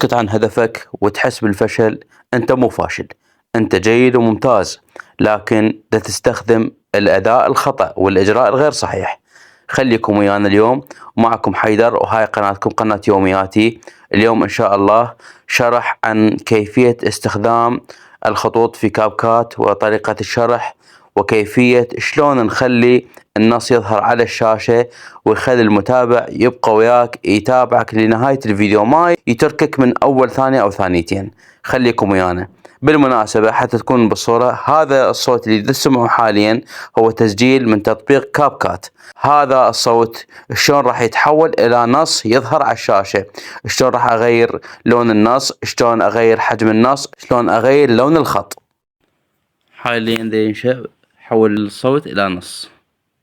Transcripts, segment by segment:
تسكت عن هدفك وتحس بالفشل، أنت مو فاشل، أنت جيد وممتاز، لكن لا تستخدم الأداء الخطأ والإجراء الغير صحيح. خليكم ويانا اليوم، معكم حيدر وهاي قناتكم قناة يومياتي. اليوم إن شاء الله شرح عن كيفية استخدام الخطوط في كاب كات وطريقة الشرح، وكيفية شلون نخلي النص يظهر على الشاشة ويخلي المتابع يبقى وياك يتابعك لنهاية الفيديو، ما يتركك من أول ثانية أو ثانيتين. خليكم ويانا. بالمناسبة حتى تكون بالصورة، هذا الصوت اللي تسمعه حاليا هو تسجيل من تطبيق كاب كات. هذا الصوت شلون راح يتحول إلى نص يظهر على الشاشة، شلون راح أغير لون النص، شلون أغير حجم النص، شلون أغير لون الخط. حاليا دا ينشأ، حول الصوت إلى نص.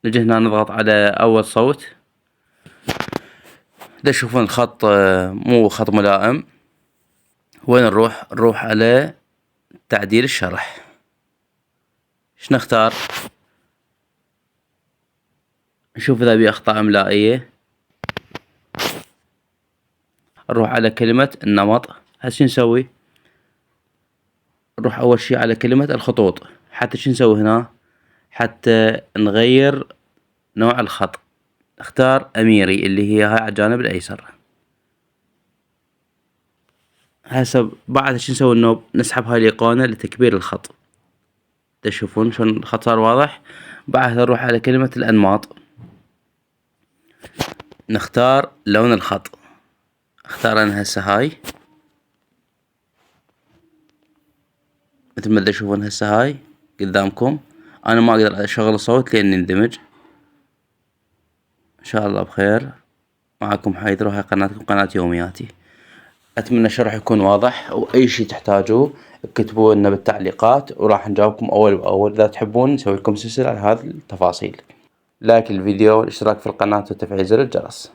نجي هنا نضغط على أول صوت، دا تشوفون الخط مو خط ملائم. وين نروح على تعديل الشرح. ايش نختار؟ نشوف إذا بي أخطاء إملائية. نروح على كلمة النمط. هسه شو نسوي؟ نروح أول شي على كلمة الخطوط. حتى شو نسوي هنا؟ حتى نغير نوع الخط، اختار أميري اللي هي هاي على الجانب الأيسر. هسه بعد شو نسوي؟ النوب نسحب هاي الأيقونة لتكبير الخط. تشوفون شلون الخط صار واضح. بعدها نروح على كلمة الأنماط، نختار لون الخط. اختار أنا هسه هاي، مثل ما تشوفون هسه هاي قدامكم. أنا ما أقدر أشغل الصوت لأني اندمج. إن شاء الله بخير. معكم حيدر وهاي قناتكم قناة يومياتي. أتمنى الشرح يكون واضح، وأي شي تحتاجوه اكتبوا لنا بالتعليقات وراح نجاوبكم أول بأول. إذا تحبون نسوي لكم سلسلة على هذه التفاصيل. لايك الفيديو والاشتراك في القناة وتفعيل زر الجرس.